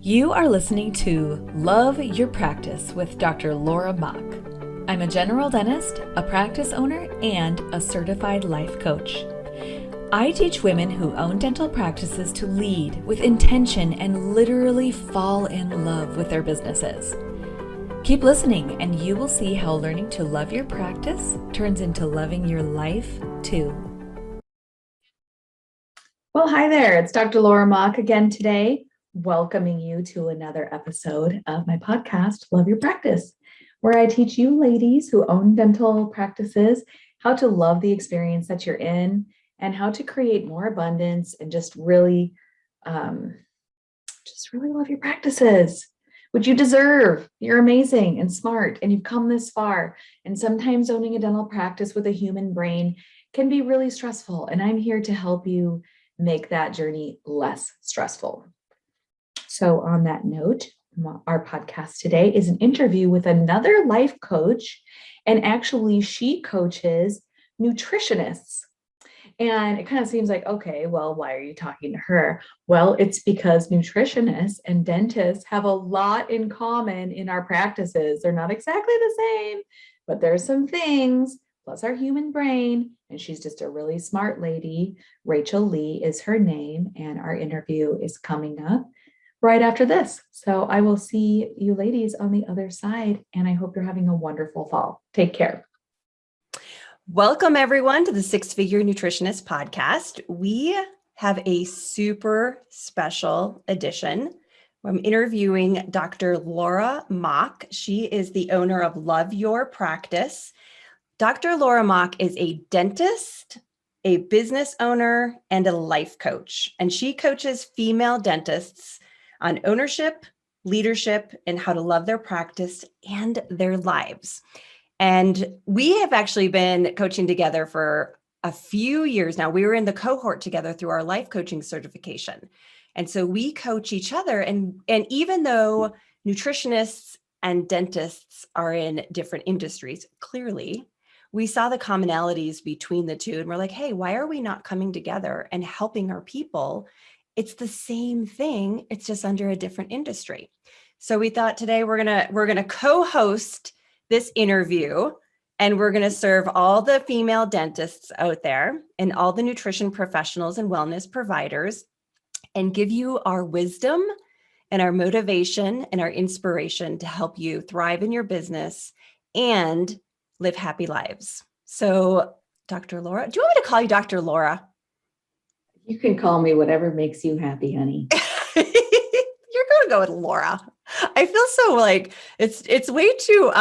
You are listening to Love Your Practice with Dr. Laura Mock. I'm a general dentist, a practice owner, and a certified life coach. I teach women who own dental practices to lead with intention and literally fall in love with their businesses. Keep listening and you will see how learning to love your practice turns into loving your life too. Well, hi there. It's Dr. Laura Mock again today, welcoming you to another episode of my podcast, Love Your Practice, where I teach you ladies who own dental practices how to love the experience that you're in and how to create more abundance and just really love your practices, which you deserve. You're amazing and smart and you've come this far. And sometimes owning a dental practice with a human brain can be really stressful. And I'm here to help you make that journey less stressful. So on that note, our podcast today is an interview with another life coach, and actually she coaches nutritionists. And it kind of seems like, okay, well, why are you talking to her? Well, it's because nutritionists and dentists have a lot in common in our practices. They're not exactly the same, but there's some things, plus our human brain. And she's just a really smart lady. Rachel Leigh is her name, and our interview is coming up right after this. So I will see you ladies on the other side, and I hope you're having a wonderful fall. Take care. Welcome everyone to the Six Figure Nutritionist podcast. We have a super special edition. I'm interviewing Dr. Laura Mock. She is the owner of Love Your Practice. Dr. Laura Mock is a dentist, a business owner, and a life coach. And she coaches female dentists on ownership, leadership, and how to love their practice and their lives. And we have actually been coaching together for a few years now. We were in the cohort together through our life coaching certification. And so we coach each other. And even though nutritionists and dentists are in different industries, clearly, we saw the commonalities between the two. And we're like, hey, why are we not coming together and helping our people? It's the same thing. It's just under a different industry. So we thought today we're gonna co-host this interview, and we're going to serve all the female dentists out there and all the nutrition professionals and wellness providers and give you our wisdom and our motivation and our inspiration to help you thrive in your business and live happy lives. So, Dr. Laura, do you want me to call you Dr. Laura? You can call me whatever makes you happy, honey. You're going to go with Laura. I feel so like it's way too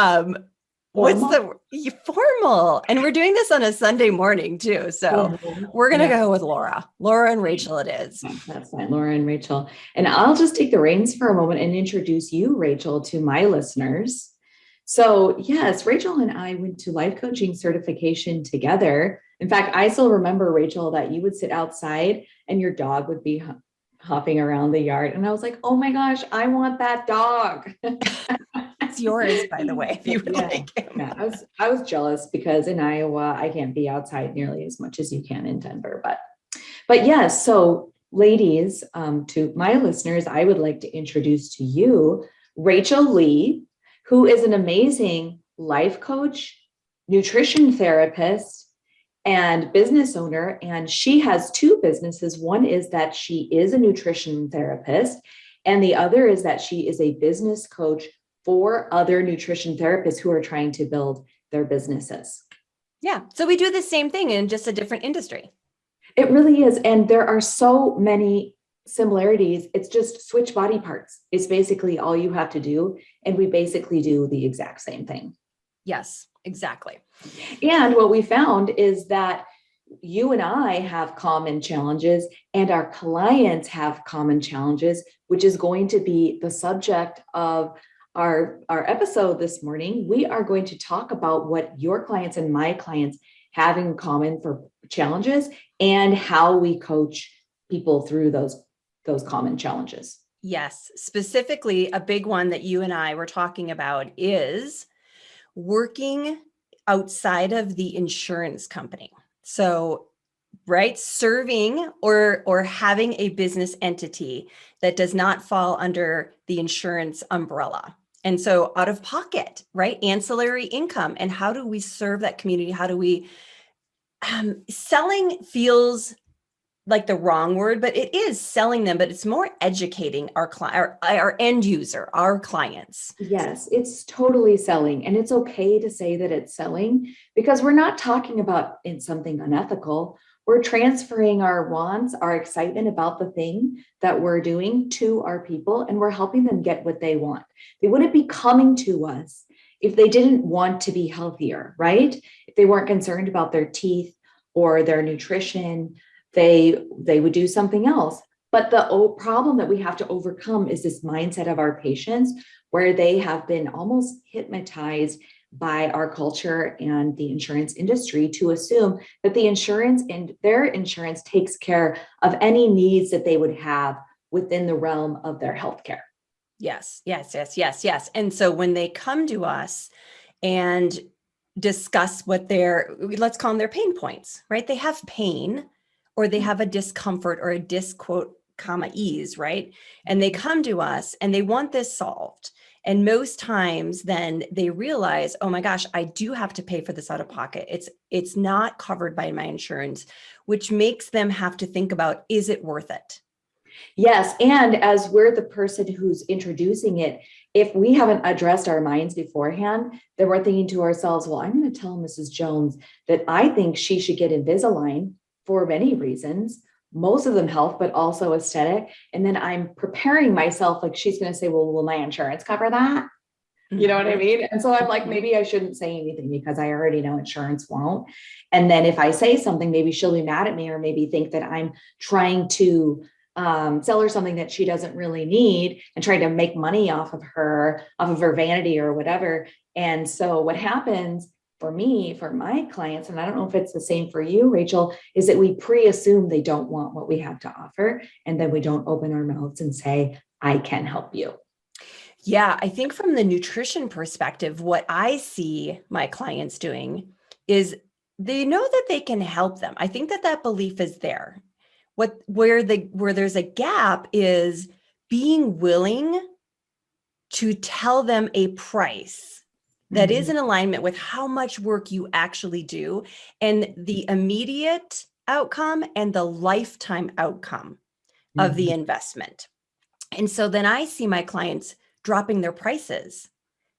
formal. And we're doing this on a Sunday morning too. So we're going to go with Laura and Rachel it is. That's fine. Laura and Rachel. And I'll just take the reins for a moment and introduce you, Rachel, to my listeners. So yes, Rachel and I went to life coaching certification together. In fact, I still remember, Rachel, that you would sit outside and your dog would be hopping around the yard. And I was like, oh my gosh, I want that dog. It's yours, by the way, if you would like him. Yeah, I was jealous because in Iowa, I can't be outside nearly as much as you can in Denver. But yes, so ladies, to my listeners, I would like to introduce to you Rachel Leigh, who is an amazing life coach, nutrition therapist, and business owner. And she has two businesses. One is that she is a nutrition therapist, and the other is that she is a business coach for other nutrition therapists who are trying to build their businesses. Yeah. So we do the same thing in just a different industry. It really is. And there are so many similarities. It's just switch body parts. It's basically all you have to do. And we basically do the exact same thing. Yes, exactly. And what we found is that you and I have common challenges and our clients have common challenges, which is going to be the subject of our episode this morning. We are going to talk about what your clients and my clients have in common for challenges and how we coach people through those common challenges. Yes, specifically a big one that you and I were talking about is working outside of the insurance company. So right? Serving or having a business entity that does not fall under the insurance umbrella. And so out of pocket, right? Ancillary income. And how do we serve that community? How do we, selling feels like the wrong word, but it is selling them, but it's more educating our client, our end user, our clients. Yes, it's totally selling. And it's okay to say that it's selling because we're not talking about in something unethical. We're transferring our wants, our excitement about the thing that we're doing to our people, and we're helping them get what they want. They wouldn't be coming to us if they didn't want to be healthier, right? If they weren't concerned about their teeth or their nutrition, they would do something else. But the problem that we have to overcome is this mindset of our patients where they have been almost hypnotized by our culture and the insurance industry to assume that the insurance and their insurance takes care of any needs that they would have within the realm of their healthcare. Yes, yes, yes, yes, yes. And so when they come to us and discuss what let's call them their pain points, right? They have pain or they have a discomfort or a quote, comma, ease, right? And they come to us and they want this solved. And most times then they realize, oh my gosh, I do have to pay for this out of pocket. It's not covered by my insurance, which makes them have to think about, is it worth it? Yes. And as we're the person who's introducing it, if we haven't addressed our minds beforehand, then we're thinking to ourselves, well, I'm going to tell Mrs. Jones that I think she should get Invisalign for many reasons, most of them health, but also aesthetic. And then I'm preparing myself like she's going to say, well, will my insurance cover that? You know what I mean? And so I'm like, maybe I shouldn't say anything because I already know insurance won't. And then if I say something, maybe she'll be mad at me or maybe think that I'm trying to sell her something that she doesn't really need and trying to make money off of her vanity or whatever. And so what happens for me, for my clients, and I don't know if it's the same for you, Rachel, is that we pre-assume they don't want what we have to offer. And then we don't open our mouths and say, I can help you. Yeah, I think from the nutrition perspective, what I see my clients doing is they know that they can help them. I think that belief is there. Where there's a gap is being willing to tell them a price that is in alignment with how much work you actually do and the immediate outcome and the lifetime outcome of the investment. And so then I see my clients dropping their prices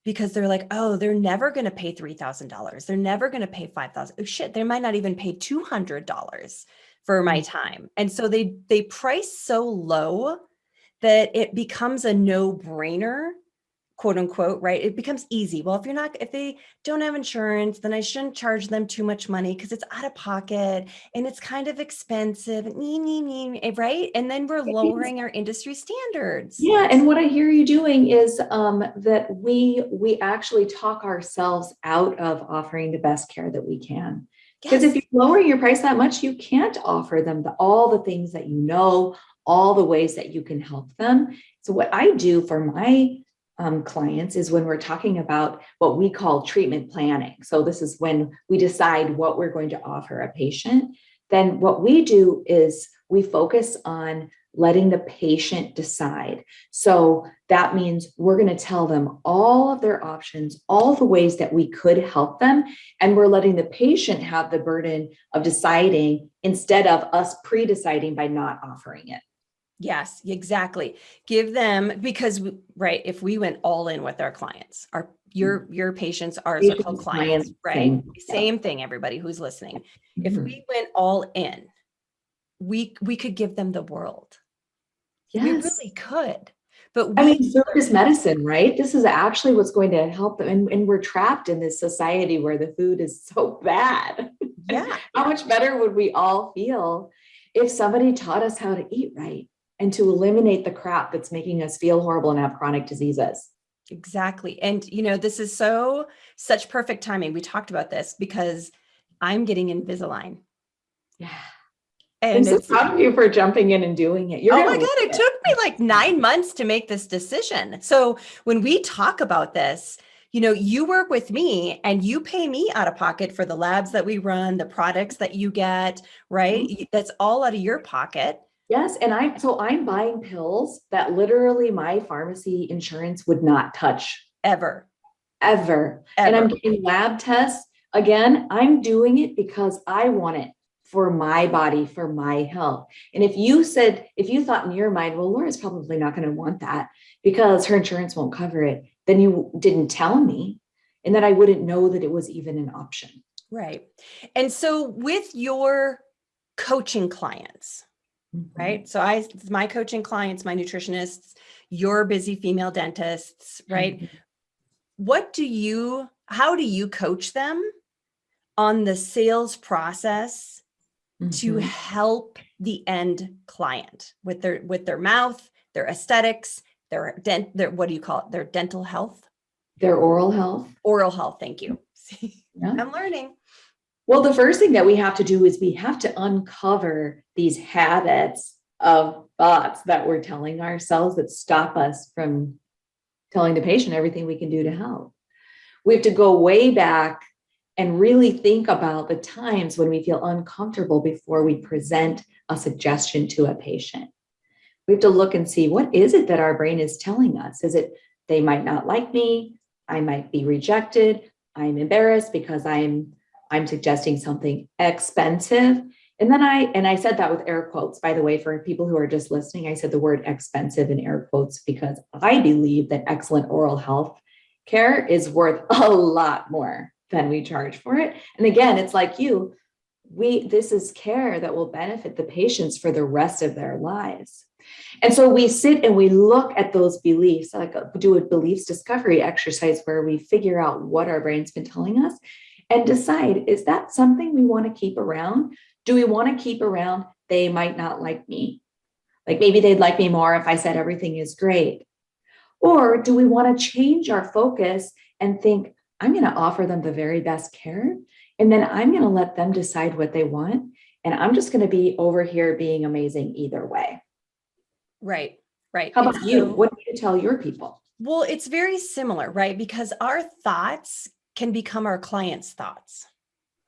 because they're like, oh, they're never going to pay $3,000. They're never going to pay $5,000. Oh, shit, they might not even pay $200 for my time. And so they price so low that it becomes a no-brainer, quote unquote, right? It becomes easy. Well, if they don't have insurance, then I shouldn't charge them too much money because it's out of pocket and it's kind of expensive, right? And then we're lowering our industry standards. Yeah, and what I hear you doing is that we actually talk ourselves out of offering the best care that we can. Because if you lower your price that much, you can't offer them all the things that you know, all the ways that you can help them. So what I do for my clients is when we're talking about what we call treatment planning. So this is when we decide what we're going to offer a patient. Then what we do is we focus on letting the patient decide. So that means we're going to tell them all of their options, all the ways that we could help them. And we're letting the patient have the burden of deciding instead of us pre-deciding by not offering it. Yes, exactly. Give them, because, right, if we went all in with our clients, your patients, ours are called clients, right? Same thing, everybody who's listening. Mm-hmm. If we went all in, we could give them the world. Yes. We really could. But food is medicine, right? This is actually what's going to help them. And we're trapped in this society where the food is so bad. Yeah. How much better would we all feel if somebody taught us how to eat right and to eliminate the crap that's making us feel horrible and have chronic diseases? Exactly. And, this is such perfect timing. We talked about this because I'm getting Invisalign. Yeah. And I'm so proud of you for jumping in and doing it. Oh my God, it took me like 9 months to make this decision. So when we talk about this, you work with me and you pay me out of pocket for the labs that we run, the products that you get, right? That's all out of your pocket. Yes. And I'm buying pills that literally my pharmacy insurance would not touch Ever. ever. And I'm getting lab tests. Again, I'm doing it because I want it for my body, for my health. And if you thought in your mind, well, Laura's probably not going to want that because her insurance won't cover it, then you didn't tell me, and then I wouldn't know that it was even an option. Right. And so with your coaching clients, right? So my coaching clients, my nutritionists, your busy female dentists, right? How do you coach them on the sales process to help the end client with their mouth, their aesthetics, their what do you call it? Their dental health? Their oral health. Oral health. Thank you. Yeah. I'm learning. Well, the first thing that we have to do is we have to uncover these habits of thoughts that we're telling ourselves that stop us from telling the patient everything we can do to help. We have to go way back and really think about the times when we feel uncomfortable before we present a suggestion to a patient. We have to look and see, what is it that our brain is telling us? Is it they might not like me? I might be rejected. I'm embarrassed because I'm suggesting something expensive. And then I said that with air quotes, by the way, for people who are just listening. I said the word expensive in air quotes because I believe that excellent oral health care is worth a lot more than we charge for it. And again, it's like this is care that will benefit the patients for the rest of their lives. And so we sit and we look at those beliefs, like do a beliefs discovery exercise where we figure out what our brain's been telling us and decide, is that something we want to keep around? Do we want to keep around, they might not like me? Like maybe they'd like me more if I said everything is great. Or do we want to change our focus and think, I'm going to offer them the very best care, and then I'm going to let them decide what they want, and I'm just going to be over here being amazing either way. Right. How about you? What do you tell your people? Well, it's very similar, right? Because our thoughts can become our clients' thoughts.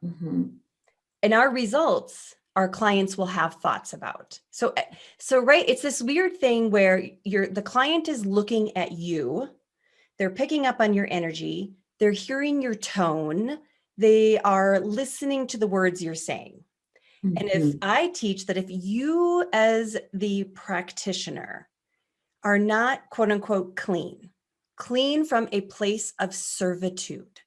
And our results, our clients will have thoughts about. So right, it's this weird thing where the client is looking at you, they're picking up on your energy, they're hearing your tone, they are listening to the words you're saying. And if I teach that if you as the practitioner are not quote unquote clean from a place of servitude,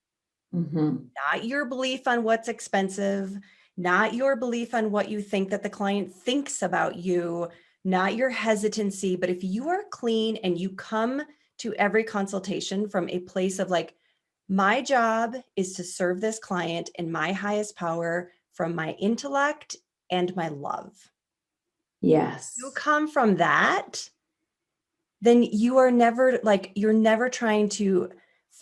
not your belief on what's expensive, not your belief on what you think that the client thinks about you, not your hesitancy, but if you are clean and you come to every consultation from a place of like, my job is to serve this client in my highest power from my intellect and my love. Yes. You come from that, then you're never trying to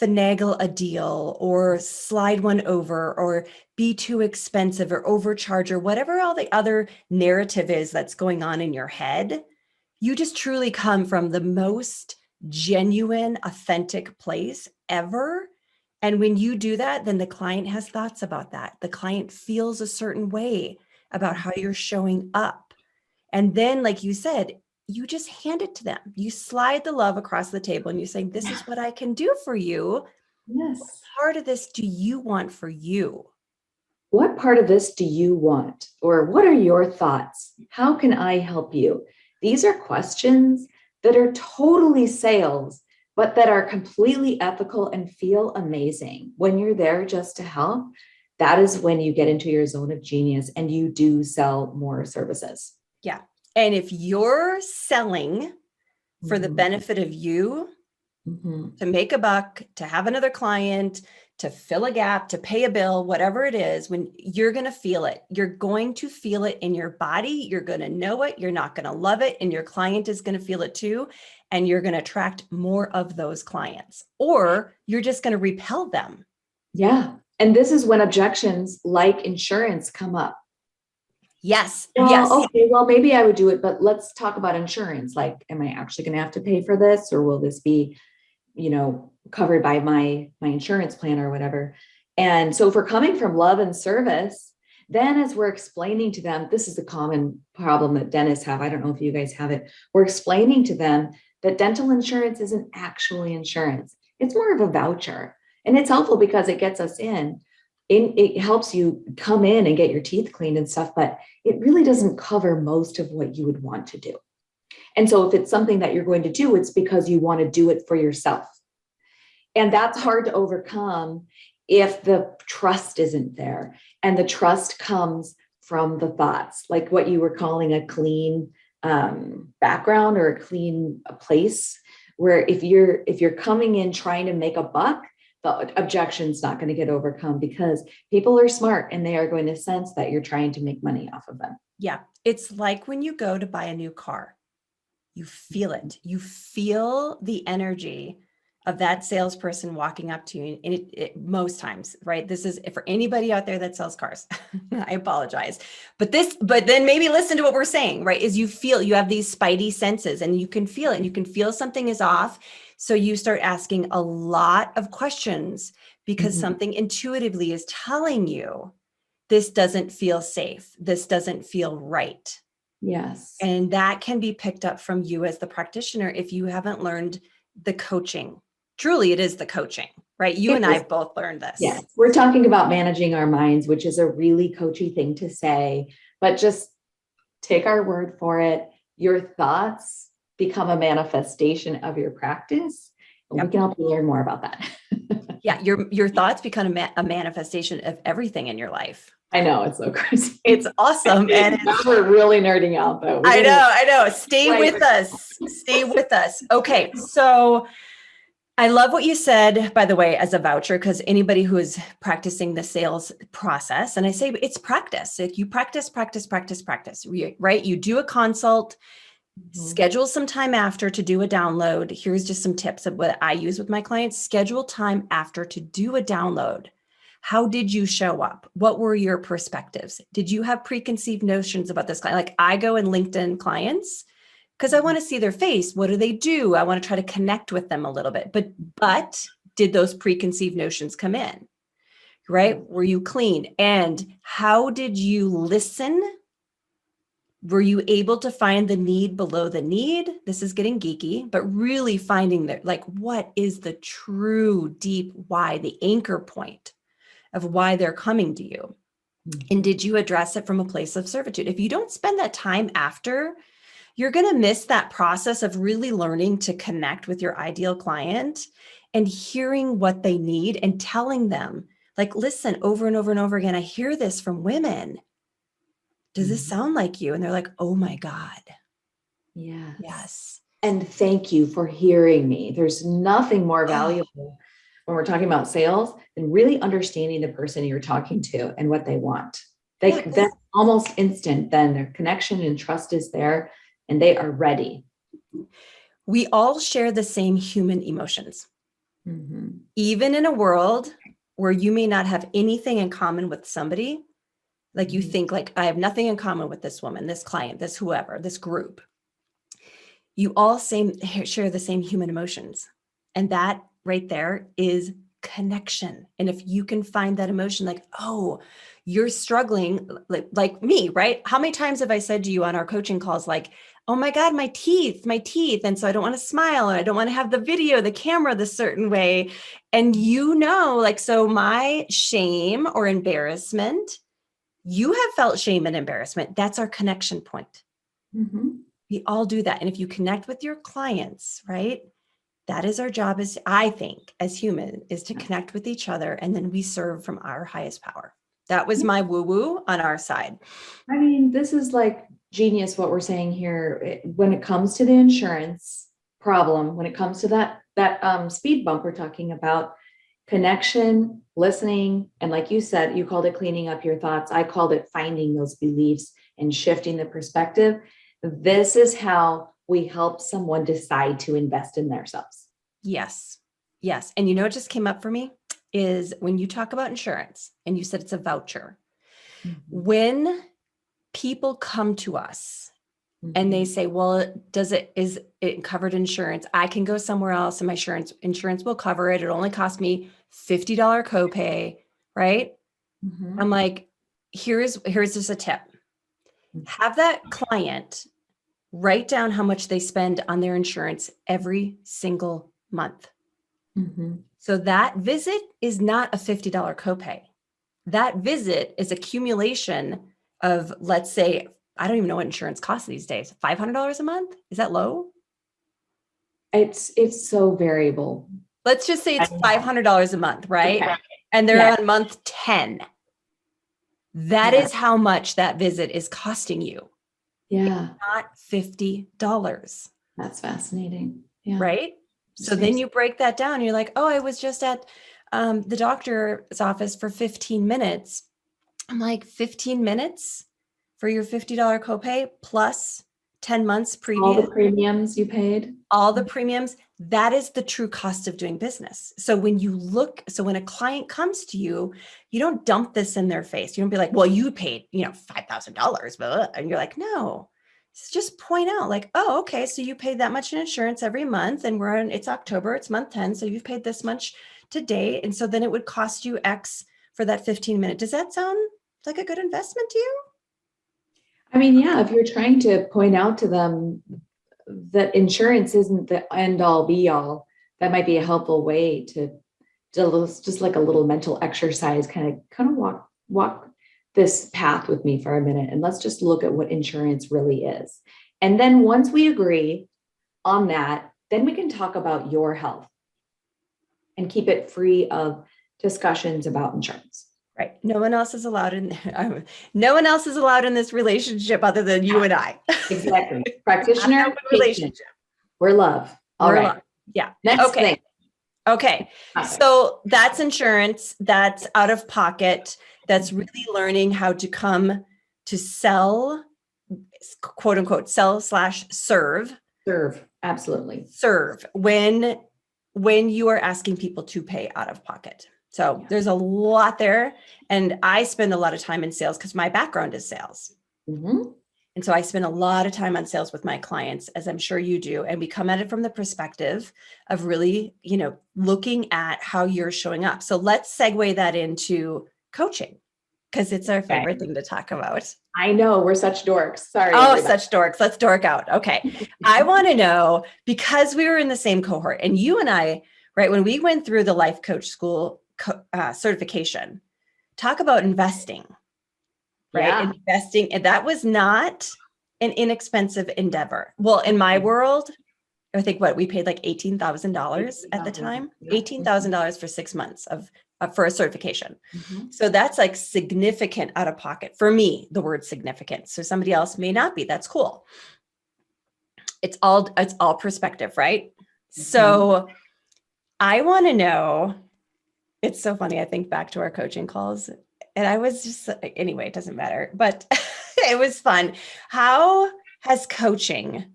finagle a deal or slide one over or be too expensive or overcharge or whatever all the other narrative is that's going on in your head. You just truly come from the most genuine, authentic place ever. And when you do that, then the client has thoughts about that. The client feels a certain way about how you're showing up. And then, like you said, you just hand it to them. You slide the love across the table and you say, this is what I can do for you. Yes. What part of this do you want for you? What part of this do you want? Or what are your thoughts? How can I help you? These are questions that are totally sales, but that are completely ethical and feel amazing. When you're there just to help, that is when you get into your zone of genius and you do sell more services. Yeah. And if you're selling for the benefit of you, to make a buck, to have another client, to fill a gap, to pay a bill, whatever it is, when you're going to feel it, you're going to feel it in your body. You're going to know it. You're not going to love it. And your client is going to feel it too. And you're going to attract more of those clients, or you're just going to repel them. Yeah. And this is when objections like insurance come up. Yes. Well, yes. Okay. Well, maybe I would do it, but let's talk about insurance. Like, am I actually going to have to pay for this, or will this be covered by my insurance plan or whatever. And so if we're coming from love and service, then as we're explaining to them, this is a common problem that dentists have. I don't know if you guys have it. We're explaining to them that dental insurance isn't actually insurance. It's more of a voucher. And it's helpful because it gets us in. It helps you come in and get your teeth cleaned and stuff, but it really doesn't cover most of what you would want to do. And so if it's something that you're going to do, it's because you want to do it for yourself. And that's hard to overcome if the trust isn't there. And the trust comes from the thoughts, like what you were calling a clean background or a clean place, where if you're coming in trying to make a buck, the objection's not going to get overcome because people are smart and they are going to sense that you're trying to make money off of them. Yeah. It's like when you go to buy a new car, you feel it. You feel the energy of that salesperson walking up to you. And it most times, right? This is for anybody out there that sells cars. I apologize. But then maybe listen to what we're saying, right? Is you have these spidey senses and you can feel it and you can feel something is off. So you start asking a lot of questions because something intuitively is telling you this doesn't feel safe. This doesn't feel right. Yes. And that can be picked up from you as the practitioner if you haven't learned the coaching. Truly, it is the coaching, right? You and I have both learned this. Yes. We're talking about managing our minds, which is a really coachy thing to say, but just take our word for it. Your thoughts become a manifestation of your practice. And we can help you learn more about that. Yeah. Your thoughts become a manifestation of everything in your life. I know, it's so crazy. It's awesome. And we're really nerding out though. I know. Stay with us. Okay. So I love what you said, by the way, as a voucher, because anybody who is practicing the sales process, and I say it's practice. If you practice, right? You do a consult, schedule some time after to do a download. Here's just some tips of what I use with my clients. Schedule time after to do a download. How did you show up? What were your perspectives? Did you have preconceived notions about this client? Like I go in LinkedIn clients because I want to see their face. What do they do? I want to try to connect with them a little bit. But did those preconceived notions come in? Right? Were you clean? And how did you listen? Were you able to find the need below the need? This is getting geeky, but really finding what is the true deep why, the anchor point of why they're coming to you? And did you address it from a place of servitude? If you don't spend that time after, you're going to miss that process of really learning to connect with your ideal client and hearing what they need and telling them, like, listen, over and over and over again, I hear this from women. Does this sound like you? And they're like, oh my God. Yes. And thank you for hearing me. There's nothing more valuable when we're talking about sales than really understanding the person you're talking to and what they want. That's almost instant. Then their connection and trust is there and they are ready. We all share the same human emotions. Even in a world where you may not have anything in common with somebody, like you think like, I have nothing in common with this woman, this client, this whoever, this group. You all share the same human emotions. And that right there is connection. And if you can find that emotion, like, oh, you're struggling like me, right? How many times have I said to you on our coaching calls, like, oh my God, my teeth. And so I don't want to smile or I don't want to have the video, the camera this certain way. And so my shame or embarrassment, you have felt shame and embarrassment. That's our connection point. We all do that. And if you connect with your clients, right? That is our job I think, as human, is to connect with each other. And then we serve from our highest power. That was my woo-woo on our side. I mean, this is like genius what we're saying here. When it comes to the insurance problem, when it comes to that speed bump we're talking about, connection, listening, and like you said, you called it cleaning up your thoughts. I called it finding those beliefs and shifting the perspective. This is how we help someone decide to invest in themselves. Yes. And you know what just came up for me is when you talk about insurance and you said it's a voucher. When people come to us and they say, well, is it covered insurance? I can go somewhere else and my insurance will cover it. It only cost me $50 copay, right? Mhm. I'm like, here's just a tip. Have that client write down how much they spend on their insurance every single month. Mhm. So that visit is not a $50 copay. That visit is accumulation of, let's say, I don't even know what insurance costs these days. $500 a month? Is that low? It's so variable. Let's just say it's $500 a month, right? Okay. And they're Yeah. on month 10. That is how much that visit is costing you. Yeah. Not $50. That's fascinating. Yeah. Right? So then you break that down. You're like, oh, I was just at the doctor's office for 15 minutes. I'm like, 15 minutes for your $50 copay plus 10 months All previous, the premiums you paid. all the premiums. That is the true cost of doing business. So when when a client comes to you, you don't dump this in their face. You don't be like, well, you paid, $5,000, and you're like, no. Just point out like, oh, okay, so you paid that much in insurance every month, and it's October, it's month 10, so you've paid this much to date, and so then it would cost you X for that 15-minute. Does that sound like a good investment to you? I mean, yeah, if you're trying to point out to them that insurance isn't the end all be all, that might be a helpful way to just like a little mental exercise, kind of walk this path with me for a minute, and let's just look at what insurance really is. And then once we agree on that, then we can talk about your health and keep it free of discussions about insurance. Right. No one else is allowed in this relationship other than you and I. Exactly. Practitioner, patient. Relationship. We're love. All We're right. love. Yeah. Next Okay. thing. Okay. So that's insurance. That's out of pocket. That's really learning how to come to sell, quote unquote, sell/serve. Serve. Absolutely. Serve when you are asking people to pay out of pocket. So there's a lot there. And I spend a lot of time in sales because my background is sales. Mm-hmm. And so I spend a lot of time on sales with my clients, as I'm sure you do. And we come at it from the perspective of really, looking at how you're showing up. So let's segue that into coaching, because it's our favorite thing to talk about. I know, we're such dorks. Sorry. Oh, everybody. Such dorks. Let's dork out. Okay. I want to know, because we were in the same cohort, and you and I, right, when we went through the life coach school certification, talk about investing. Right. Yeah. Investing. And that was not an inexpensive endeavor. Well, in my world, I think we paid like $18,000 at the time, $18,000 for 6 months for a certification. Mm-hmm. So that's like significant out of pocket for me, the word significant. So somebody else may not be. That's cool. It's all perspective, right? Mm-hmm. So I want to know, it's so funny. I think back to our coaching calls, and I was just, anyway, it doesn't matter, but it was fun. How has coaching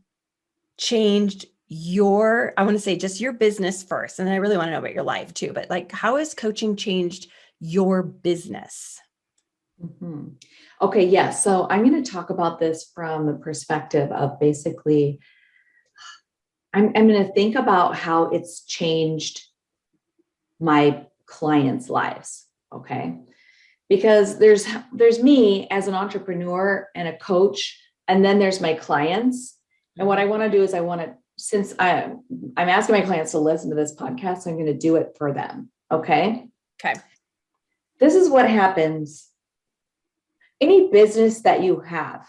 changed I want to say just your business first, and I really want to know about your life too, but like, how has coaching changed your business? Mm-hmm. Okay. Yeah. So I'm going to talk about this from the perspective of basically, I'm going to think about how it's changed my clients' lives. Okay. Because there's me as an entrepreneur and a coach, and then there's my clients. And what I want to do is since I'm asking my clients to listen to this podcast, I'm going to do it for them. Okay. Okay. This is what happens. Any business that you have,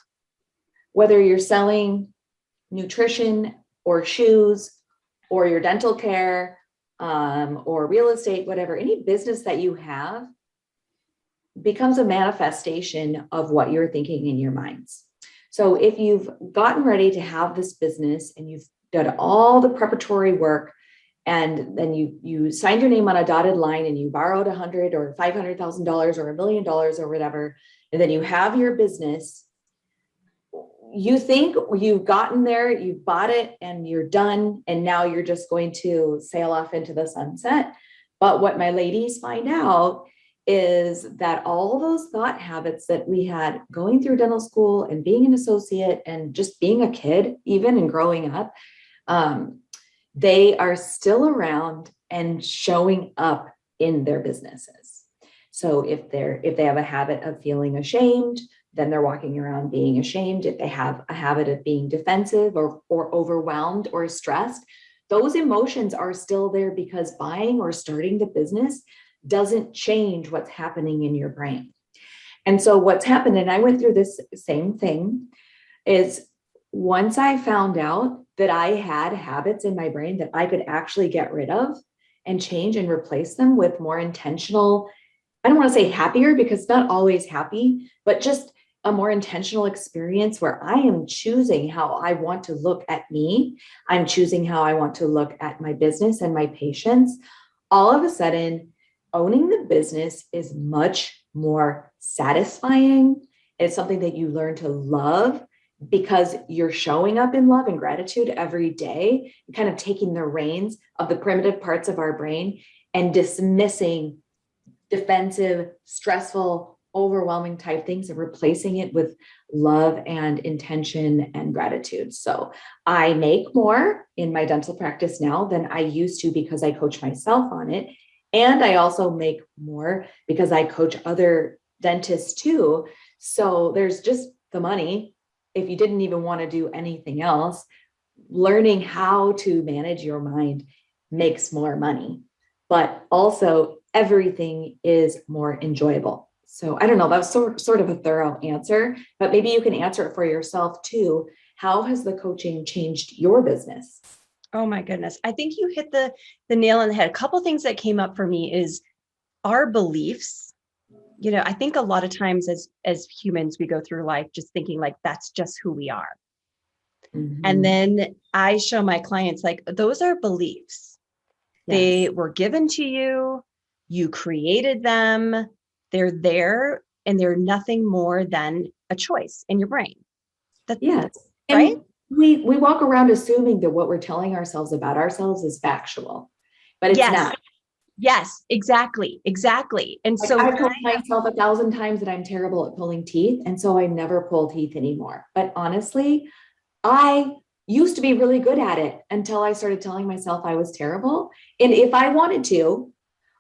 whether you're selling nutrition or shoes or your dental care, or real estate, whatever, any business that you have becomes a manifestation of what you're thinking in your minds. So if you've gotten ready to have this business and you've done all the preparatory work, and then you signed your name on a dotted line and you borrowed $100,000 or $500,000 or $1 million or whatever, and then you have your business, you think you've gotten there, you've bought it and you're done, and now you're just going to sail off into the sunset. But what my ladies find out is that all those thought habits that we had going through dental school and being an associate and just being a kid, even and growing up, they are still around and showing up in their businesses. So if they have a habit of feeling ashamed, then they're walking around being ashamed. If they have a habit of being defensive or overwhelmed or stressed, those emotions are still there because buying or starting the business doesn't change what's happening in your brain. And so what's happened, and I went through this same thing, is once I found out that I had habits in my brain that I could actually get rid of and change and replace them with more intentional, I don't want to say happier because it's not always happy, but just a more intentional experience where I am choosing how I want to look at me. I'm choosing how I want to look at my business and my patients. All of a sudden, owning the business is much more satisfying. It's something that you learn to love because you're showing up in love and gratitude every day, kind of taking the reins of the primitive parts of our brain and dismissing defensive, stressful, overwhelming type things and replacing it with love and intention and gratitude. So I make more in my dental practice now than I used to because I coach myself on it. And I also make more because I coach other dentists too. So there's just the money. If you didn't even want to do anything else, learning how to manage your mind makes more money, but also everything is more enjoyable. So I don't know, that was sort of a thorough answer, but maybe you can answer it for yourself too. How has the coaching changed your business? Oh my goodness. I think you hit the nail on the head. A couple of things that came up for me is our beliefs. You know, I think a lot of times as humans, we go through life just thinking like, that's just who we are. Mm-hmm. And then I show my clients, like, those are beliefs. Yes. They were given to you. You created them. They're there and they're nothing more than a choice in your brain. Yes. Right. And we walk around assuming that what we're telling ourselves about ourselves is factual, but it's not. Yes, exactly. And Like so I've told myself 1,000 times that I'm terrible at pulling teeth. And so I never pull teeth anymore. But honestly, I used to be really good at it until I started telling myself I was terrible. And if I wanted to,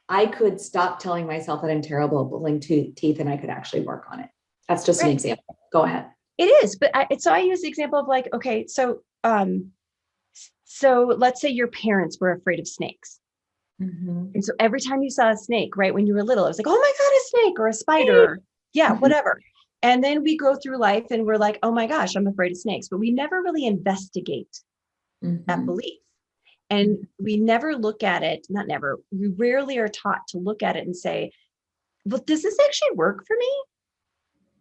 I could stop telling myself that I'm terrible at pulling teeth and I could actually work on it. That's just an example. Go ahead. It is, but I use the example of like, okay, so let's say your parents were afraid of snakes. Mm-hmm. And so every time you saw a snake, right, when you were little, it was like, oh my God, a snake or a spider. Yeah, whatever. And then we go through life and we're like, oh my gosh, I'm afraid of snakes. But we never really investigate that belief. And we never look at it, not never, we rarely are taught to look at it and say, well, does this actually work for me?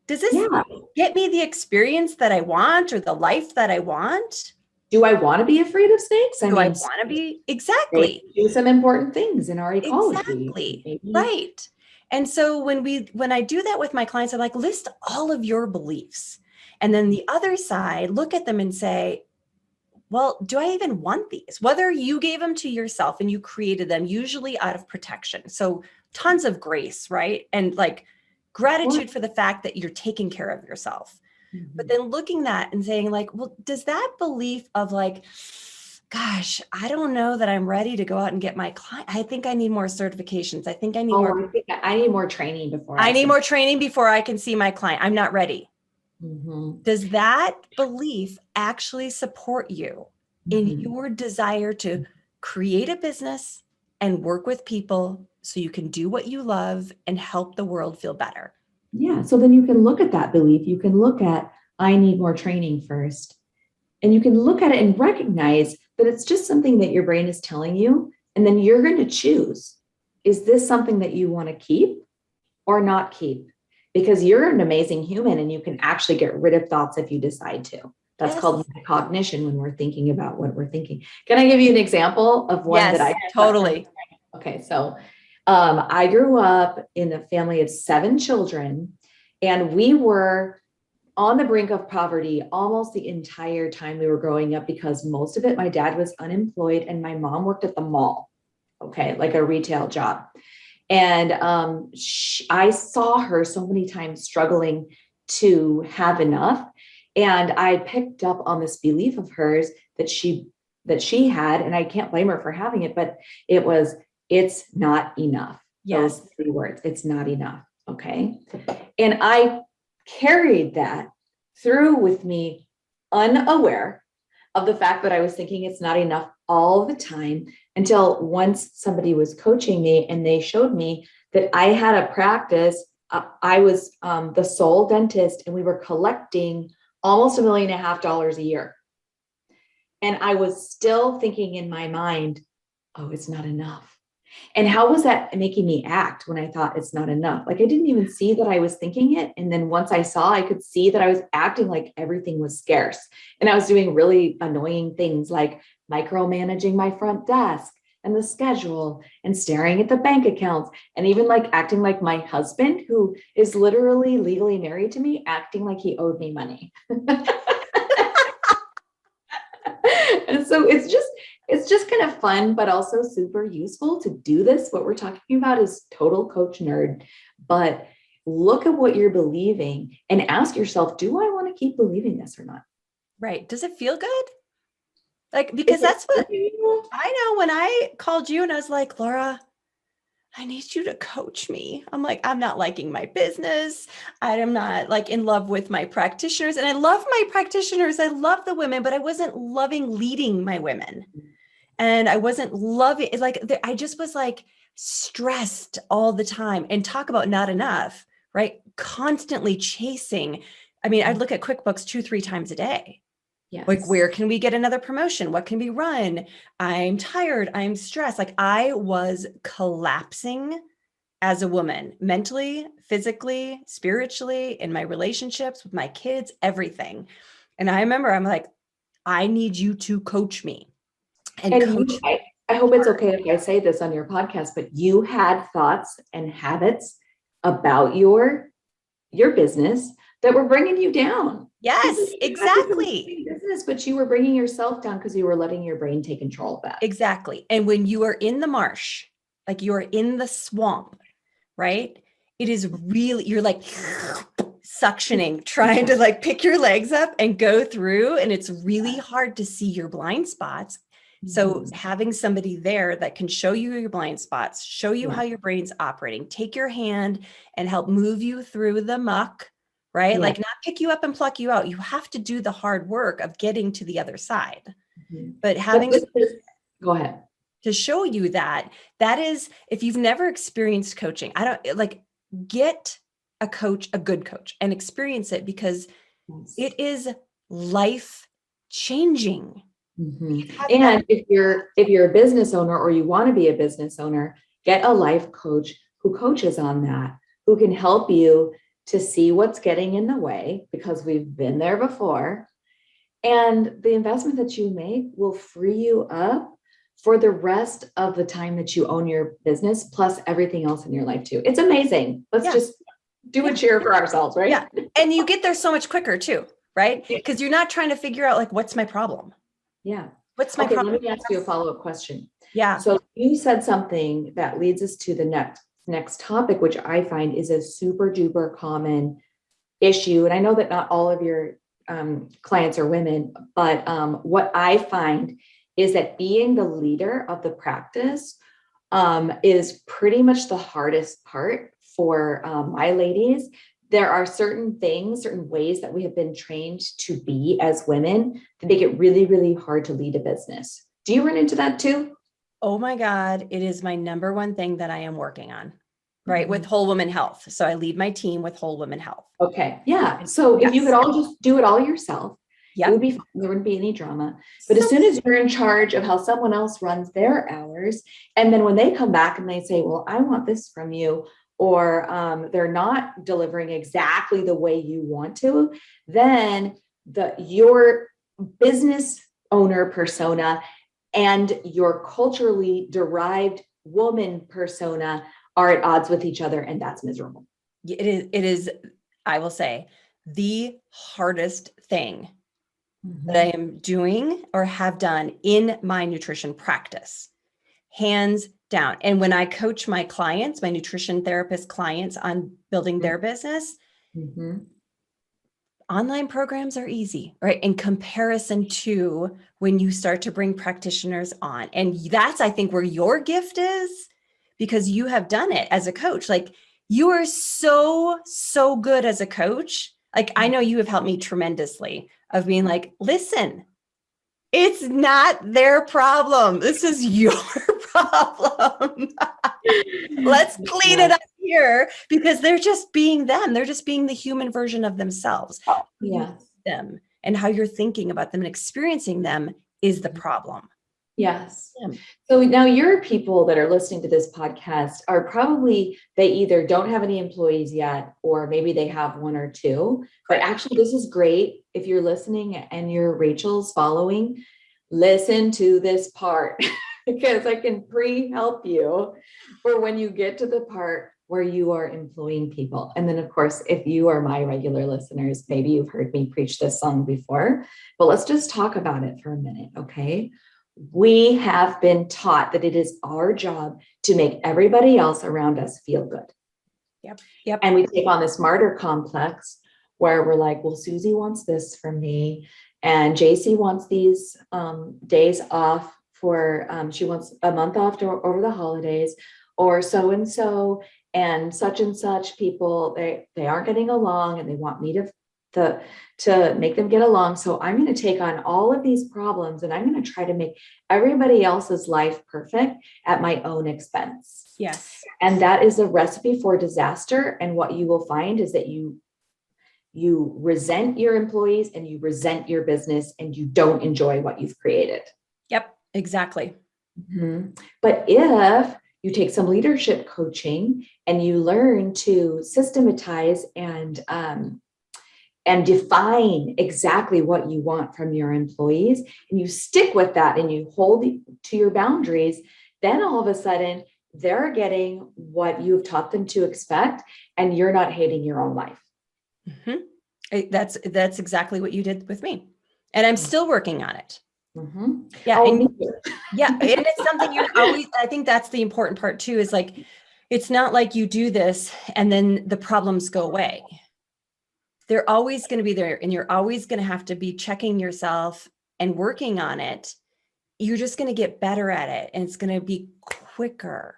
Does this get me the experience that I want or the life that I want? Do I want to be afraid of snakes? I want to be? Exactly. They do some important things in our ecology. Exactly. Maybe. Right. And so when I do that with my clients, I'm like, list all of your beliefs. And then the other side, look at them and say, well, do I even want these? Whether you gave them to yourself and you created them, usually out of protection. So tons of grace, right? And like gratitude for the fact that you're taking care of yourself. But then looking at and saying like, well, does that belief of like, gosh, I don't know that I'm ready to go out and get my client. I think I need more certifications. I think I need I need more training before I need more training before I can see my client. I'm not ready. Does that belief actually support you in your desire to create a business and work with people so you can do what you love and help the world feel better? Yeah. So then you can look at that belief. You can look at, I need more training first. And you can look at it and recognize that it's just something that your brain is telling you. And then you're going to choose, is this something that you want to keep or not keep? Because you're an amazing human and you can actually get rid of thoughts if you decide to. That's called cognition when we're thinking about what we're thinking. Can I give you an example of one that I totally. Okay. So I grew up in a family of 7 children and we were on the brink of poverty almost the entire time we were growing up because most of it, my dad was unemployed and my mom worked at the mall. Okay. Like a retail job. And I saw her so many times struggling to have enough. And I picked up on this belief of hers that she had, and I can't blame her for having it, but it was, it's not enough. Yes. Those 3 words, it's not enough. Okay. And I carried that through with me, unaware of the fact that I was thinking it's not enough all the time, until once somebody was coaching me and they showed me that I had a practice. I was the sole dentist, and we were collecting almost $1.5 million a year. And I was still thinking in my mind, oh, it's not enough. And how was that making me act when I thought it's not enough? Like, I didn't even see that I was thinking it. And then once I saw, I could see that I was acting like everything was scarce. And I was doing really annoying things like micromanaging my front desk and the schedule and staring at the bank accounts, and even like acting like my husband, who is literally legally married to me, acting like he owed me money. And so it's just kind of fun, but also super useful to do this. What we're talking about is total coach nerd, but look at what you're believing and ask yourself, do I want to keep believing this or not? Right. Does it feel good? Like, because that's what I know when I called you and I was like, Laura, I need you to coach me. I'm like, I'm not liking my business. I am not like in love with my practitioners. And I love my practitioners. I love the women, but I wasn't loving leading my women. And I wasn't loving it. Like, I just was like stressed all the time, and talk about not enough, right? Constantly chasing. I mean, I'd look at QuickBooks 2-3 times a day. Yes. Like, where can we get another promotion? What can be run? I'm tired. I'm stressed. Like, I was collapsing as a woman, mentally, physically, spiritually, in my relationships with my kids, everything. And I remember I'm like, I need you to coach me. And coach. I hope it's okay if I say this on your podcast, but you had thoughts and habits about your business that were bringing you down. Yes, exactly. Business, but you were bringing yourself down because you were letting your brain take control of that. Exactly. And when you are in the marsh, like you are in the swamp, right? It is really, you're like suctioning, trying to like pick your legs up and go through. And it's really hard to see your blind spots. So having somebody there that can show you your blind spots, show you how your brain's operating, take your hand and help move you through the muck, right? Yeah. Like, not pick you up and pluck you out. You have to do the hard work of getting to the other side. But having go ahead. To show you that is, if you've never experienced coaching, get a coach, a good coach, and experience it, because it is life changing. And if you're a business owner, or you want to be a business owner, get a life coach who coaches on that, who can help you to see what's getting in the way, because we've been there before. And the investment that you make will free you up for the rest of the time that you own your business, plus everything else in your life too. It's amazing. Let's just do a cheer for ourselves, right? Yeah. And you get there so much quicker too, right? Because you're not trying to figure out like, what's my problem? Yeah. What's my problem? Let me ask you a follow-up question. Yeah. So you said something that leads us to the next topic, which I find is a super duper common issue. And I know that not all of your clients are women, but what I find is that being the leader of the practice is pretty much the hardest part for my ladies. There are certain ways that we have been trained to be as women that make it really, really hard to lead a business. Do you run into that too? Oh my God, it is my number one thing that I am working on, right? With Whole Woman Health. So I lead my team with Whole Woman Health. Okay. Yeah. So if you could all just do it all yourself, it would be fun. There wouldn't be any drama. But as soon as you're in charge of how someone else runs their hours, and then when they come back and they say, well, I want this from you, or they're not delivering exactly the way you want to, then your business owner persona and your culturally derived woman persona are at odds with each other, and that's miserable. It is, I will say, the hardest thing that I am doing or have done in my nutrition practice, hands down. And when I coach my clients, my nutrition therapist clients on building their business, online programs are easy, right? In comparison to when you start to bring practitioners on. And that's, I think, where your gift is, because you have done it as a coach. Like, you are so, so good as a coach. Like, I know you have helped me tremendously of being like, listen, it's not their problem. This is your problem. Let's clean it up here, because they're just being them. They're just being the human version of themselves. Them and how you're thinking about them and experiencing them is the problem. Yes. So now your people that are listening to this podcast are probably, they either don't have any employees yet, or maybe they have one or two. But actually, this is great. If you're listening and you're Rachel's following, listen to this part because I can pre-help you for when you get to the part where you are employing people. And then, of course, if you are my regular listeners, maybe you've heard me preach this song before, but let's just talk about it for a minute, okay? We have been taught that it is our job to make everybody else around us feel good. Yep. And we take on this martyr complex where we're like, well, Susie wants this from me, and JC wants these days off for, she wants a month off over the holidays, or so-and-so and such people, they aren't getting along and they want me to make them get along. So I'm going to take on all of these problems and I'm going to try to make everybody else's life perfect at my own expense. Yes. And that is a recipe for disaster. And what you will find is that you resent your employees and you resent your business and you don't enjoy what you've created. Yep, exactly. But if you take some leadership coaching and you learn to systematize and define exactly what you want from your employees, and you stick with that and you hold to your boundaries, then all of a sudden they're getting what you've taught them to expect, and you're not hating your own life. That's exactly what you did with me. And I'm still working on it. Yeah. And it's something you're always, I think that's the important part too, is like, it's not like you do this and then the problems go away. They're always going to be there, and you're always going to have to be checking yourself and working on it. You're just going to get better at it, and it's going to be quicker.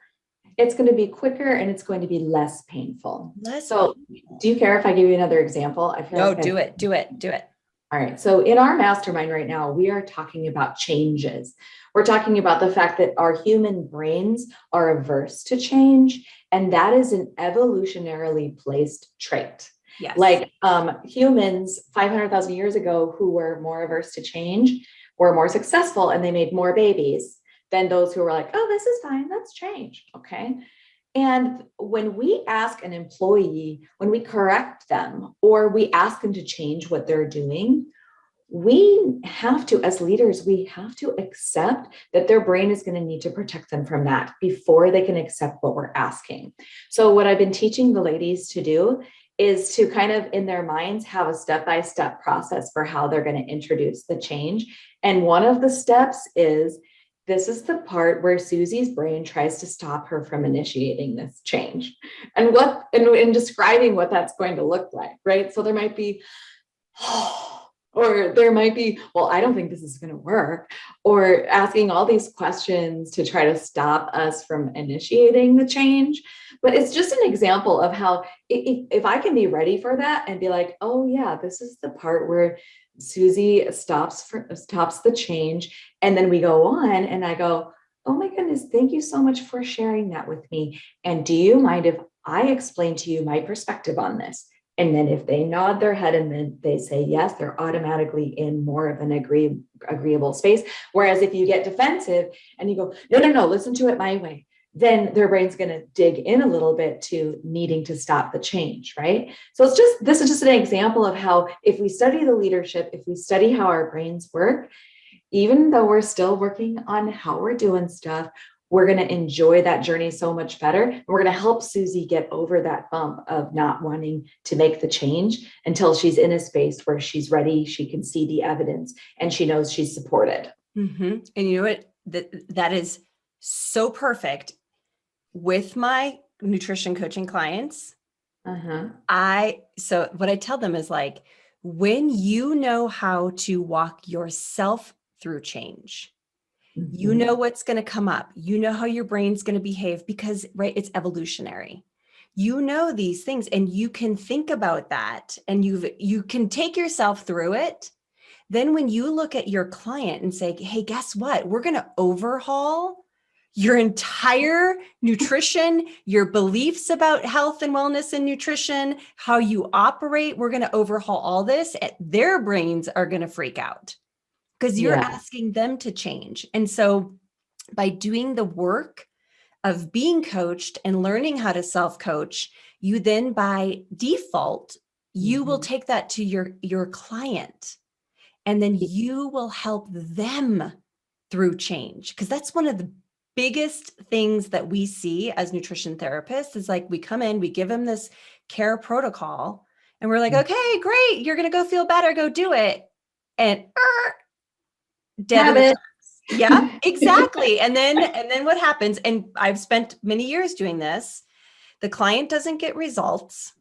It's going to be quicker and it's going to be less painful. Do you care if I give you another example? Do it. All right. So in our mastermind right now, we are talking about changes. We're talking about the fact that our human brains are averse to change, and that is an evolutionarily placed trait. Yes. Like humans 500,000 years ago who were more averse to change were more successful, and they made more babies than those who were like, oh, this is fine, let's change. Okay. And when we ask an employee, when we correct them or we ask them to change what they're doing, we have to, as leaders, we have to accept that their brain is going to need to protect them from that before they can accept what we're asking. So what I've been teaching the ladies to do is to kind of in their minds have a step-by-step process for how they're going to introduce the change. And one of the steps is, this is the part where Susie's brain tries to stop her from initiating this change, and in describing what that's going to look like, right? So there might be, or there might be, well, I don't think this is going to work, or asking all these questions to try to stop us from initiating the change. But it's just an example of how if I can be ready for that and be like, oh yeah, this is the part where Susie stops the change. And then we go on and I go, oh my goodness, thank you so much for sharing that with me. And do you mind if I explain to you my perspective on this? And then if they nod their head and then they say yes, they're automatically in more of an agreeable space. Whereas if you get defensive and you go, no, listen to it my way, then their brain's going to dig in a little bit to needing to stop the change, right? So this is just an example of how if we study the leadership, if we study how our brains work, even though we're still working on how we're doing stuff, we're going to enjoy that journey so much better. And we're going to help Susie get over that bump of not wanting to make the change until she's in a space where she's ready, she can see the evidence, and she knows she's supported. And you know what? That is so perfect. with my nutrition coaching clients, Uh-huh. so what I tell them is like, when you know how to walk yourself through change, you know what's going to come up. You know how your brain's going to behave because, right, it's evolutionary. You know these things and you can think about that and you can take yourself through it. Then when you look at your client and say, hey, guess what? We're going to overhaul your entire nutrition, your beliefs about health and wellness and nutrition, how you operate. We're going to overhaul all this. Their brains are going to freak out because you're Yeah. asking them to change. And so by doing the work of being coached and learning how to self-coach, you then by default, you will take that to your client. And then you will help them through change. Because that's one of the biggest things that we see as nutrition therapists is like we come in, we give them this care protocol, and we're like, okay, great, you're going to go feel better, go do it. And dead in the Habit. tracks. Yeah, exactly. And then what happens? And I've spent many years doing this. The client doesn't get results.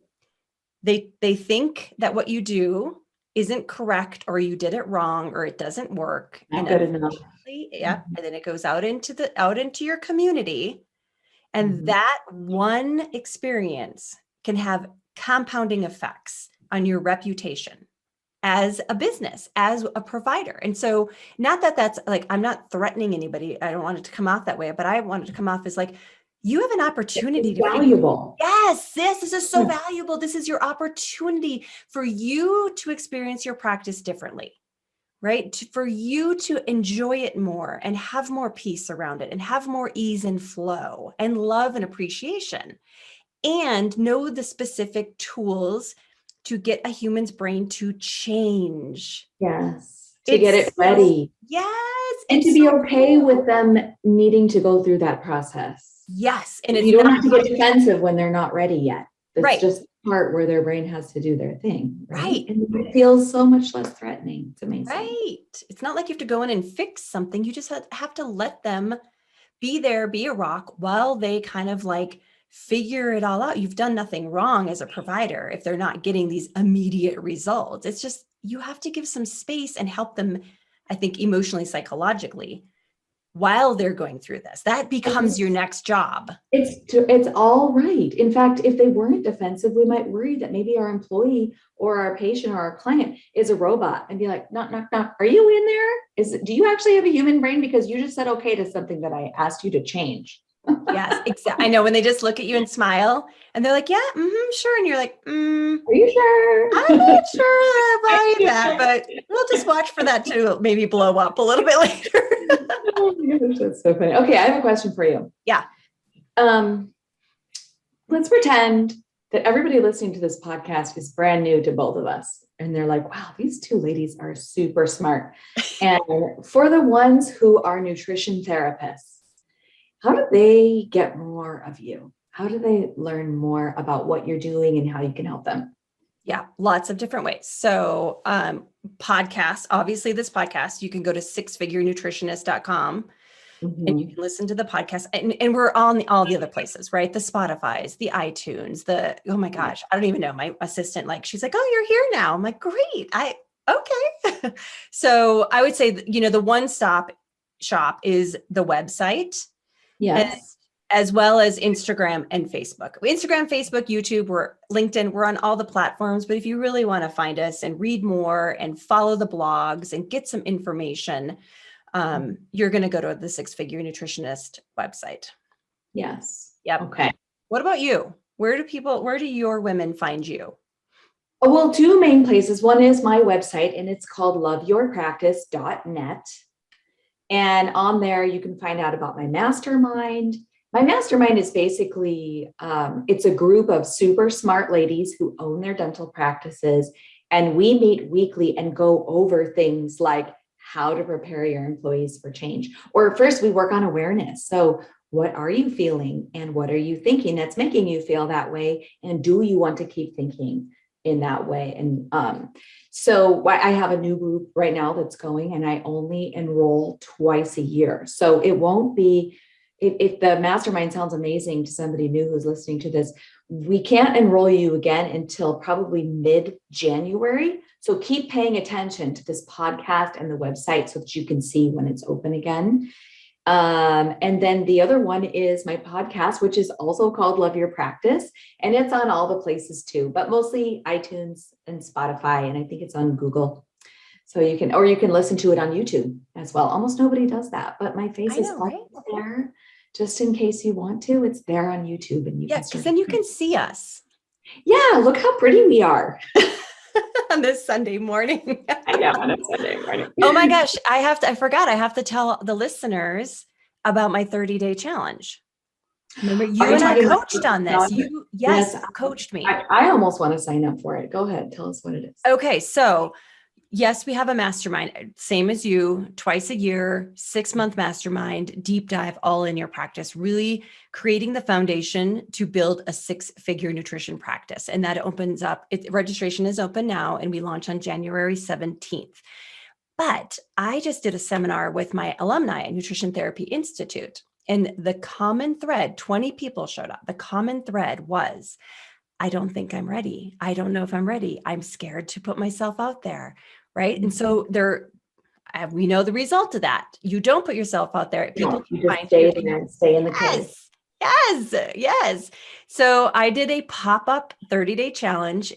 They think that what you do isn't correct or you did it wrong or it doesn't work. Not And good enough. yeah, and then it goes out into your community. And that one experience can have compounding effects on your reputation as a business, as a provider. And so not that that's like, I'm not threatening anybody. I don't want it to come off that way, but I want it to come off as like, you have an opportunity It's to valuable. yes, this is so valuable. This is your opportunity for you to experience your practice differently, right? For you to enjoy it more and have more peace around it and have more ease and flow and love and appreciation and know the specific tools to get a human's brain to change. Yes. To It's get it so, ready. yes. And to be okay with them needing to go through that process. Yes. And it's you don't not have to get defensive when they're not ready yet. That's right. just the part where their brain has to do their thing. Right. And it feels so much less threatening. It's amazing. Right. It's not like you have to go in and fix something. You just have to let them be there, be a rock while they kind of like figure it all out. You've done nothing wrong as a provider if they're not getting these immediate results. It's just, you have to give some space and help them, I think, emotionally, psychologically, while they're going through this. That becomes your next job. It's all right. In fact, if they weren't defensive, we might worry that maybe our employee or our patient or our client is a robot and be like, knock, knock, knock. Are you in there? Do you actually have a human brain? Because you just said okay to something that I asked you to change. Yes, exactly. I know when they just look at you and smile and they're like, yeah, sure. And you're like, Are you sure? I'm not sure about that, but we'll just watch for that to maybe blow up a little bit later. Oh my gosh, that's so funny. Okay, I have a question for you. Yeah. Let's pretend that everybody listening to this podcast is brand new to both of us. And they're like, wow, these two ladies are super smart. And for the ones who are nutrition therapists, how do they get more of you? How do they learn more about what you're doing and how you can help them? Yeah, lots of different ways. So podcasts, obviously this podcast, you can go to sixfigurenutritionist.com and you can listen to the podcast and we're on all the other places, right? The Spotify's, the iTunes, oh my gosh, I don't even know. My assistant, like, she's like, oh, you're here now. I'm like, great. Okay. So I would say, the one-stop shop is the website. Yes. As well as Instagram and Facebook. Instagram, Facebook, YouTube, we're LinkedIn, we're on all the platforms. But if you really want to find us and read more and follow the blogs and get some information, you're going to go to the Six Figure Nutritionist website. Yes. Yep. Okay. What about you? Where do your women find you? Oh, well, two main places. One is my website, and it's called loveyourpractice.net. And on there, you can find out about my mastermind. My mastermind is basically, it's a group of super smart ladies who own their dental practices. And we meet weekly and go over things like how to prepare your employees for change. Or first, we work on awareness. So what are you feeling and what are you thinking that's making you feel that way? And do you want to keep thinking in that way? And so I have a new group right now that's going, and I only enroll twice a year. So it won't be if the mastermind sounds amazing to somebody new who's listening to this, we can't enroll you again until probably mid-January. So keep paying attention to this podcast and the website so that you can see when it's open again. And then the other one is my podcast, which is also called Love Your Practice. And it's on all the places too, but mostly iTunes and Spotify. And I think it's on Google. So you can listen to it on YouTube as well. Almost nobody does that, but my face is there just in case you want to. It's there on YouTube, and because then you can see us. Yeah, look how pretty we are on this Sunday morning. I know, on a Sunday morning. Oh my gosh, I forgot. I have to tell the listeners about my 30-day challenge. Remember, you and I coached on this. You coached me. I almost want to sign up for it. Go ahead, tell us what it is. Okay, so yes, we have a mastermind, same as you, twice a year, 6-month mastermind, deep dive, all in your practice, really creating the foundation to build a 6-figure nutrition practice. And that opens up, registration is open now, and we launch on January 17th. But I just did a seminar with my alumni at Nutrition Therapy Institute, and the common thread, 20 people showed up. The common thread was, I don't think I'm ready. I don't know if I'm ready. I'm scared to put myself out there. Right. Mm-hmm. And so we know the result of that. You don't put yourself out there. People you just stay in the case. Yes. So I did a pop-up 30-day challenge,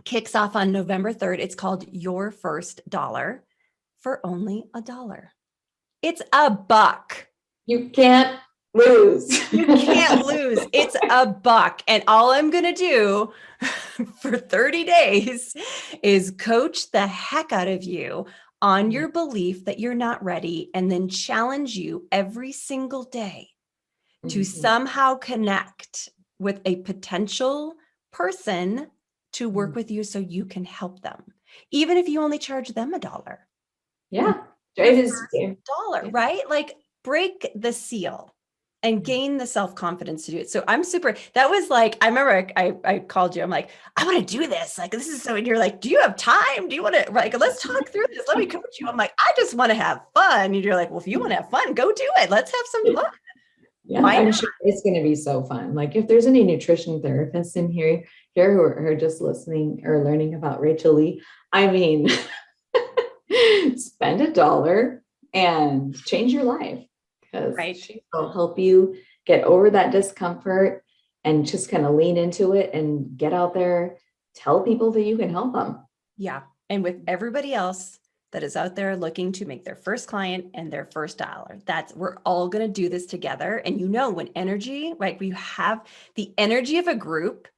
kicks off on November 3rd. It's called Your First Dollar for only $1. It's $1. You can't lose. You can't lose. It's $1. And all I'm going to do for 30 days is coach the heck out of you on your belief that you're not ready, and then challenge you every single day to somehow connect with a potential person to work with you so you can help them, even if you only charge them $1. Yeah. It is $1, right? Like, break the seal and gain the self-confidence to do it. So I'm that was like, I remember I called you. I'm like, I want to do this. Like, this is so, and you're like, do you have time? Do you want to, like, let's talk through this. Let me coach you. I'm like, I just want to have fun. And you're like, well, if you want to have fun, go do it. Let's have some fun. Yeah, I'm sure it's going to be so fun. Like, if there's any nutrition therapists in here who are just listening or learning about Rachel Leigh, I mean, spend $1 and change your life. Because she will help you get over that discomfort and just kind of lean into it and get out there, tell people that you can help them. Yeah. And with everybody else that is out there looking to make their first client and their first $1, we're all going to do this together. And when energy, right, we have the energy of a group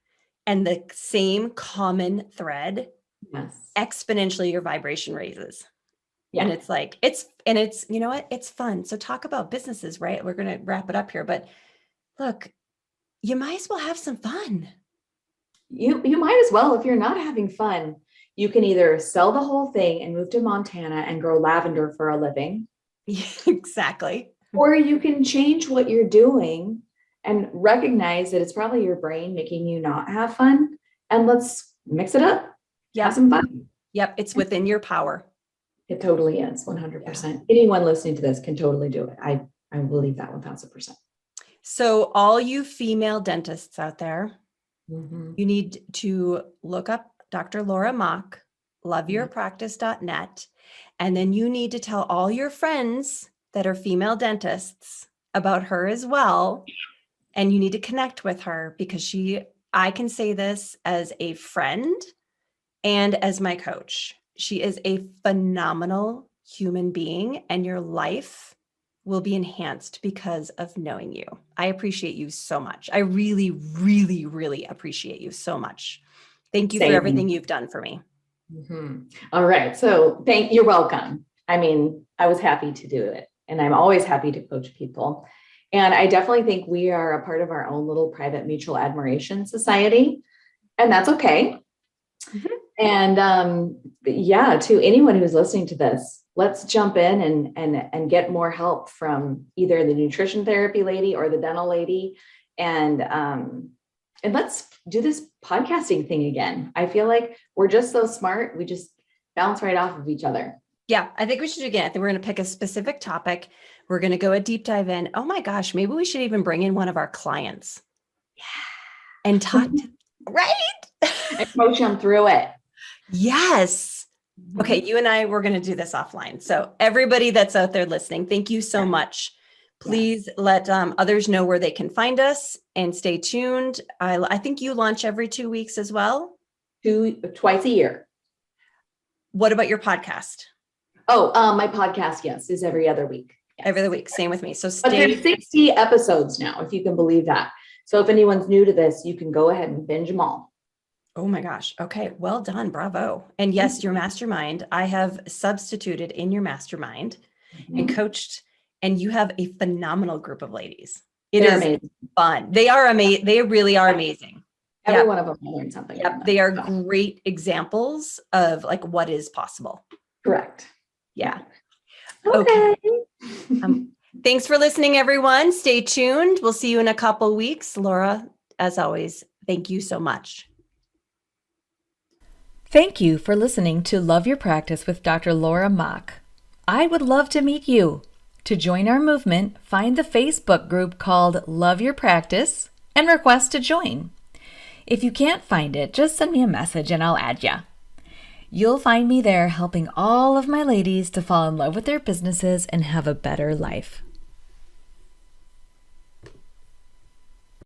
and the same common thread, exponentially your vibration raises. Yeah. And it's like, you know what? It's fun. So talk about businesses, right? We're going to wrap it up here, but look, you might as well have some fun. You might as well. If you're not having fun, you can either sell the whole thing and move to Montana and grow lavender for a living. Yeah, exactly. Or you can change what you're doing and recognize that it's probably your brain making you not have fun. And let's mix it up. Yeah. Have some fun. Yep. It's within your power. It totally is 100%. Anyone listening to this can totally do it. I believe that 1,000%. So all you female dentists out there, you need to look up Dr. Laura Mock, loveyourpractice.net. And then you need to tell all your friends that are female dentists about her as well. And you need to connect with her because I can say this as a friend and as my coach. She is a phenomenal human being, and your life will be enhanced because of knowing you. I appreciate you so much. I really, really, really appreciate you so much. Thank you for everything you've done for me. All right. So you're welcome. I mean, I was happy to do it, and I'm always happy to coach people. And I definitely think we are a part of our own little private mutual admiration society, and that's okay. And to anyone who's listening to this, let's jump in and get more help from either the nutrition therapy lady or the dental lady. And let's do this podcasting thing again. I feel like we're just so smart. We just bounce right off of each other. Yeah, I think we should again. I think we're going to pick a specific topic. We're going to go a deep dive in. Oh my gosh, maybe we should even bring in one of our clients. Yeah. And talk, right? And coach them through it. Yes. Okay, you and I, we're going to do this offline. So everybody that's out there listening, thank you so much. Please let others know where they can find us and stay tuned. I think you launch every 2 weeks as well. Twice a year. What about your podcast? Oh, my podcast, yes, is every other week. Yes. Every other week. Same with me. So But there's 60 episodes now, if you can believe that. So if anyone's new to this, you can go ahead and binge them all. Oh my gosh. Okay. Well done. Bravo. And yes, your mastermind, I have substituted in your mastermind and coached, and you have a phenomenal group of ladies. They're amazing. Fun. They are amazing. They really are amazing. Every one of them will learn something. Yep. They are great examples of like what is possible. Correct. Yeah. Okay. Thanks for listening, everyone. Stay tuned. We'll see you in a couple weeks. Laura, as always, thank you so much. Thank you for listening to Love Your Practice with Dr. Laura Mock. I would love to meet you. To join our movement, find the Facebook group called Love Your Practice and request to join. If you can't find it, just send me a message and I'll add ya. You'll find me there helping all of my ladies to fall in love with their businesses and have a better life.